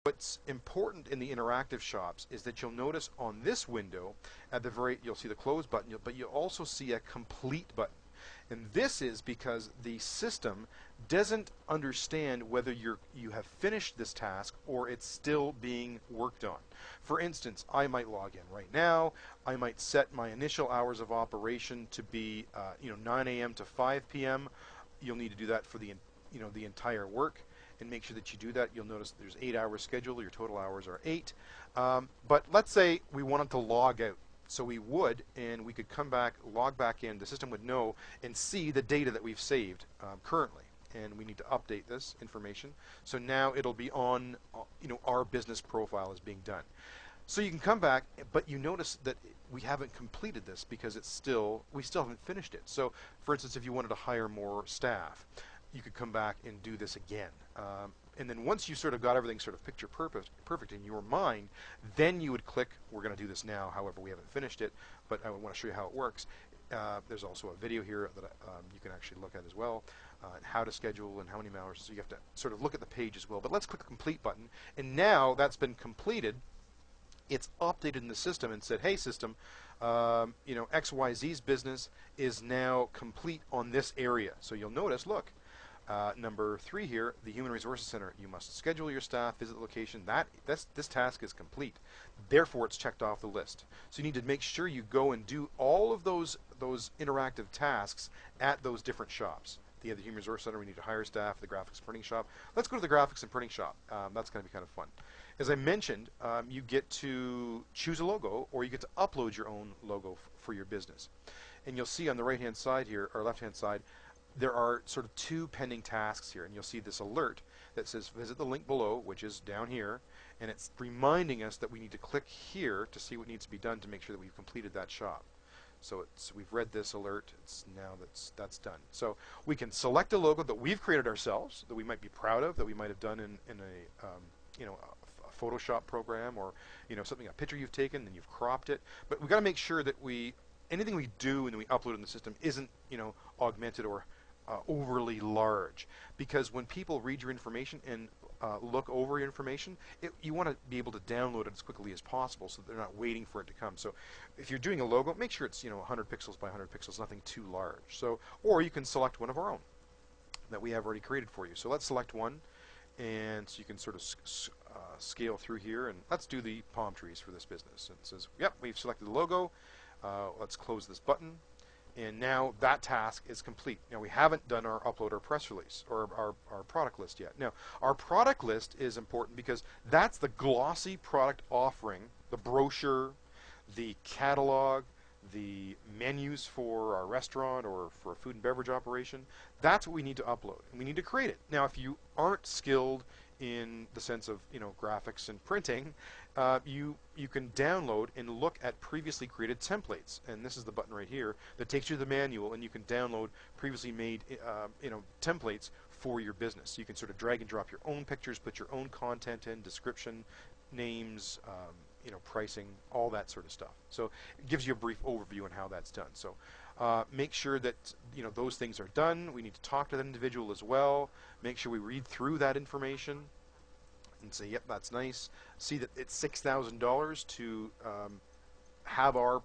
What's important in the interactive shops is that you'll notice on this window, at the very, you'll see the close button, but you'll also see a complete button. And this is because the system doesn't understand whether you have finished this task or it's still being worked on. For instance, I might log in right now. I might set my initial hours of operation to be 9 a.m. to 5 p.m. You'll need to do that for the entire work, and make sure that you do that. You'll notice there's 8 hours scheduled. Your total hours are 8. But let's say we wanted to log out. So we would, and we could come back, log back in. The system would know and see the data that we've saved currently. And we need to update this information. So now it'll be on, our business profile is being done. So you can come back, but you notice that we haven't completed this because we still haven't finished it. So, for instance, if you wanted to hire more staff, you could come back and do this again. And then once you sort of got everything sort of picture perfect in your mind, then you would click, we're going to do this now, however we haven't finished it, but I want to show you how it works. There's also a video here that you can actually look at as well, how to schedule and how many hours, so you have to sort of look at the page as well. But let's click the complete button, and now that's been completed. It's updated in the system and said, hey system, XYZ's business is now complete on this area. So you'll notice, look, number 3 here, the Human Resources Center. You must schedule your staff, visit the location. This task is complete. Therefore, it's checked off the list. So you need to make sure you go and do all of those interactive tasks at those different shops. The Human Resource Center, we need to hire staff. The graphics and printing shop. Let's go to the graphics and printing shop. That's going to be kind of fun. As I mentioned, you get to choose a logo, or you get to upload your own logo for your business. And you'll see on the right-hand side here, or left-hand side, there are sort of 2 pending tasks here, and you'll see this alert that says visit the link below, which is down here, and it's reminding us that we need to click here to see what needs to be done to make sure that we've completed that shop. So we've read this alert. It's now that's done. So we can select a logo that we've created ourselves, that we might be proud of, that we might have done in a a Photoshop program, or a picture you've taken and you've cropped it. But we've got to make sure that anything we do and we upload in the system isn't augmented or overly large, because when people read your information and look over your information, you want to be able to download it as quickly as possible so that they're not waiting for it to come. So if you're doing a logo, make sure it's 100 pixels by 100 pixels, nothing too large. So, or you can select one of our own that we have already created for you. So let's select one, and so you can sort of scale through here, and let's do the palm trees for this business. And it says, yep, we've selected the logo. Let's close this button. And now that task is complete. Now we haven't done our upload or press release or our product list yet. Now our product list is important because that's the glossy product offering, the brochure, the catalog, the menus for our restaurant or for a food and beverage operation. That's what we need to upload, and we need to create it. Now if you aren't skilled in the sense of graphics and printing, you can download and look at previously created templates, and this is the button right here that takes you to the manual, and you can download previously made templates for your business. You can sort of drag and drop your own pictures, put your own content in, description, names, pricing, all that sort of stuff. So it gives you a brief overview on how that's done. So make sure that those things are done. We need to talk to that individual as well. Make sure we read through that information and say, yep, that's nice. See that it's $6,000 to have our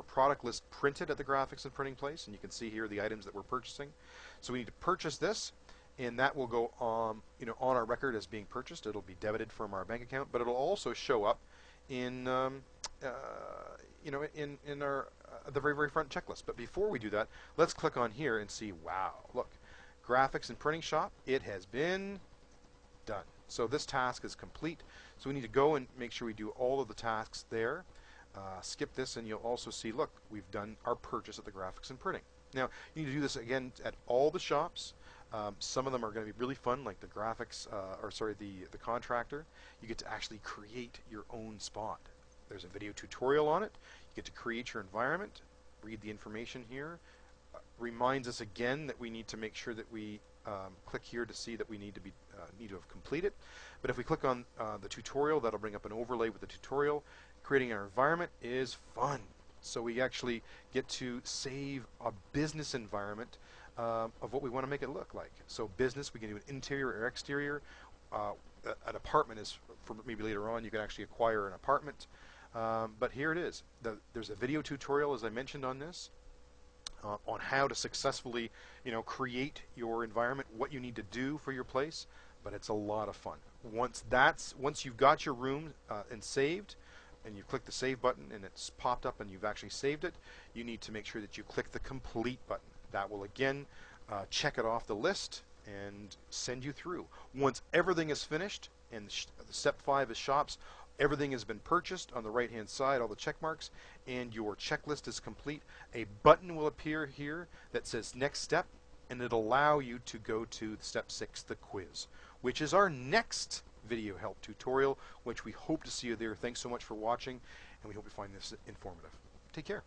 product list printed at the graphics and printing place, and you can see here the items that we're purchasing. So we need to purchase this, and that will go on our record as being purchased. It'll be debited from our bank account, but it'll also show up in in our the very front checklist. But before we do that, let's click on here and see, wow, look, graphics and printing shop, it has been done. So this task is complete. So we need to go and make sure we do all of the tasks there. Skip this, and you'll also see, look, we've done our purchase at the graphics and printing. Now you need to do this again at all the shops. Some of them are going to be really fun, like the graphics, the contractor. You get to actually create your own spot. There's a video tutorial on it. You get to create your environment, read the information here. Reminds us again that we need to make sure that we click here to see that we need to have completed. But if we click on the tutorial, that'll bring up an overlay with the tutorial. Creating our environment is fun. So we actually get to save a business environment of what we want to make it look like. So business, we can do an interior or exterior. An apartment is for maybe later on you can actually acquire an apartment. But here it is. There's a video tutorial, as I mentioned, on this, on how to successfully, create your environment, what you need to do for your place. But it's a lot of fun. Once you've got your room and saved, and you click the save button and it's popped up and you've actually saved it, you need to make sure that you click the complete button. That will again check it off the list and send you through. Once everything is finished, and step 5 is shops, everything has been purchased on the right hand side, all the check marks, and your checklist is complete, a button will appear here that says next step, and it'll allow you to go to step 6, the quiz, which is our next video help tutorial, which we hope to see you there. Thanks so much for watching, and we hope you find this informative. Take care.